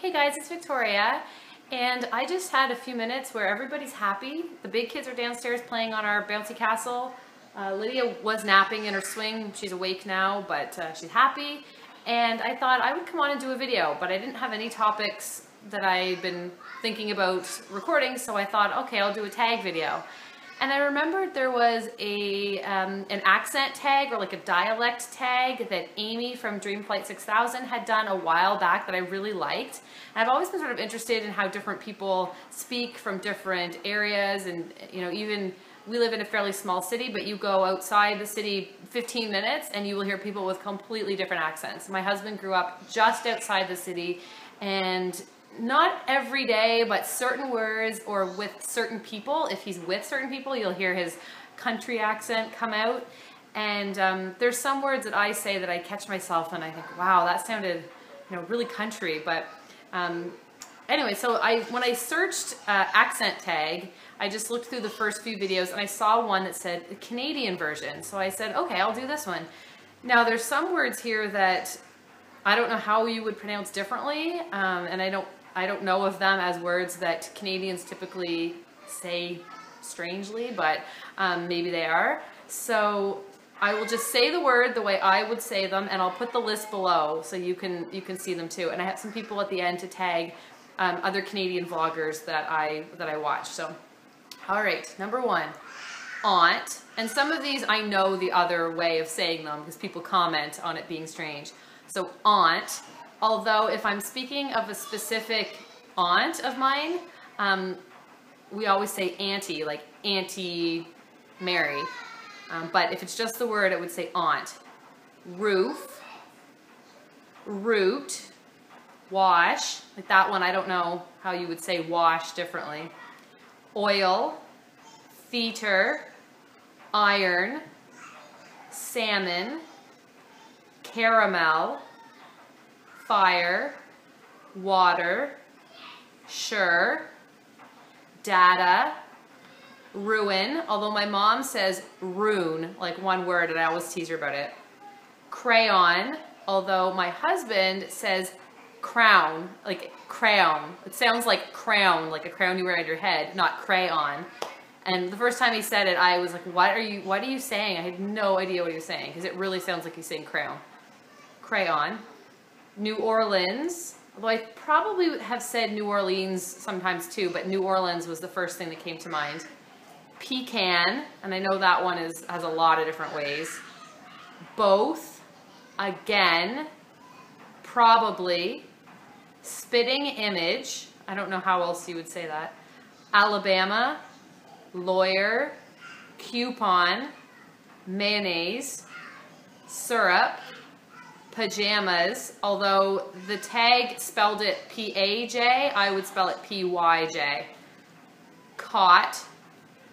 Hey guys, it's Victoria, and I just had a few minutes where everybody's happy. The big kids are downstairs playing on our bouncy castle. Lydia was napping in her swing. She's awake now, but she's happy. And I thought I would come on and do a video, but I didn't have any topics that I'd been thinking about recording, so I thought, okay, I'll do a tag video. And I remembered there was an accent tag or like a dialect tag that Amy from Dreamflight 6000 had done a while back that I really liked. And I've always been sort of interested in how different people speak from different areas, and you know, even we live in a fairly small city, but you go outside the city 15 minutes and you will hear people with completely different accents. My husband grew up just outside the city, and not every day, but certain words or with certain people, if he's with certain people, you'll hear his country accent come out. And there's some words that I say that I catch myself and I think, wow, that sounded, you know, really country. But anyway, so when I searched accent tag, I just looked through the first few videos and I saw one that said the Canadian version. So I said, okay, I'll do this one. Now there's some words here that I don't know how you would pronounce differently, and I don't know of them as words that Canadians typically say strangely, but maybe they are. So I will just say the word the way I would say them, and I'll put the list below so you can see them too. And I have some people at the end to tag other Canadian vloggers that I watch. So, all right, number one, aunt. And some of these I know the other way of saying them because people comment on it being strange. So aunt. Although if I'm speaking of a specific aunt of mine, we always say auntie, like Auntie Mary. But if it's just the word, I would say aunt. Roof, root, wash. Like that one, I don't know how you would say wash differently. Oil, theater, iron, salmon, caramel, fire, water, sure, data, ruin, although my mom says rune, like one word, and I always tease her about it. Crayon, although my husband says crown, like crayon. It sounds like crown, like a crown you wear on your head, not crayon. And the first time he said it, I was like, what are you saying? I had no idea what he was saying, because it really sounds like he's saying crown. Crayon. New Orleans, although I probably have said New Orleans sometimes too, but New Orleans was the first thing that came to mind. Pecan, and I know that one has a lot of different ways. Both, again, probably. Spitting image, I don't know how else you would say that. Alabama, lawyer, coupon, mayonnaise, syrup, pajamas, although the tag spelled it P-A-J, I would spell it P-Y-J. Cot,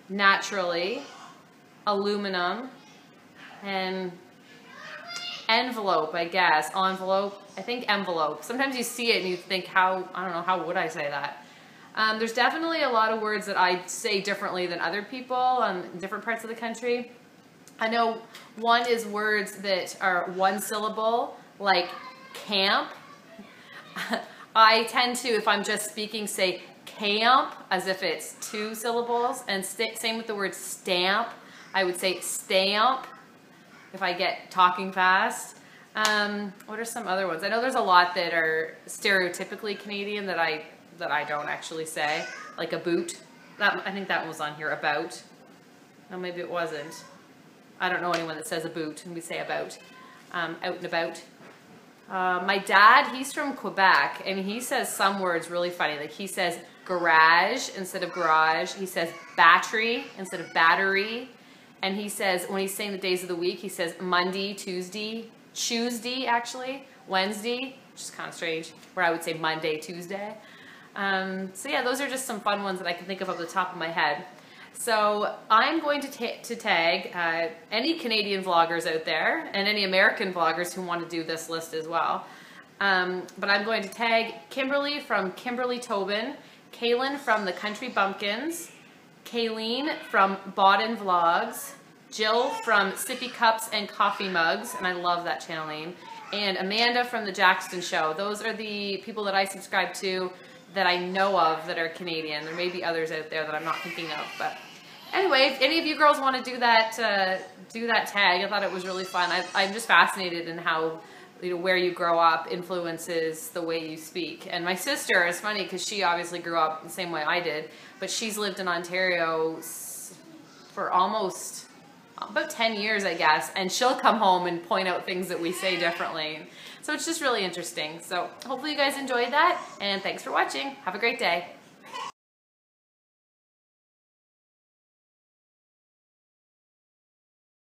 naturally, aluminum, and envelope, I guess. Envelope, I think envelope. Sometimes you see it and you think, I don't know, how would I say that? There's definitely a lot of words that I say differently than other people in different parts of the country. I know one is words that are one syllable, like camp. I tend to, if I'm just speaking, say camp as if it's two syllables, and same with the word stamp. I would say stamp if I get talking fast. What are some other ones? I know there's a lot that are stereotypically Canadian that I don't actually say, like a boot. I think that one was on here, about. No, maybe it wasn't. I don't know anyone that says a boot, and we say about, out and about. My dad, he's from Quebec, and he says some words really funny. Like he says garage instead of garage. He says battery instead of battery. And he says, when he's saying the days of the week, he says Monday, Tuesday, actually, Wednesday, which is kind of strange, where I would say Monday, Tuesday. So yeah, those are just some fun ones that I can think of off the top of my head. So I'm going to tag any Canadian vloggers out there and any American vloggers who want to do this list as well. But I'm going to tag Kimberly from Kimberly Tobin, Kaylin from the Country Bumpkins, Kayleen from Bauden Vlogs, Jill from Sippy Cups and Coffee Mugs, and I love that channel name, and Amanda from the Jackson Show. Those are the people that I subscribe to that I know of that are Canadian. There may be others out there that I'm not thinking of, but anyway, if any of you girls want to do that tag, I thought it was really fun. I'm just fascinated in how, you know, where you grow up influences the way you speak. And my sister is funny because she obviously grew up the same way I did, but she's lived in Ontario for almost about 10 years, I guess, and she'll come home and point out things that we say differently. So it's just really interesting. So hopefully you guys enjoyed that, and thanks for watching. Have a great day.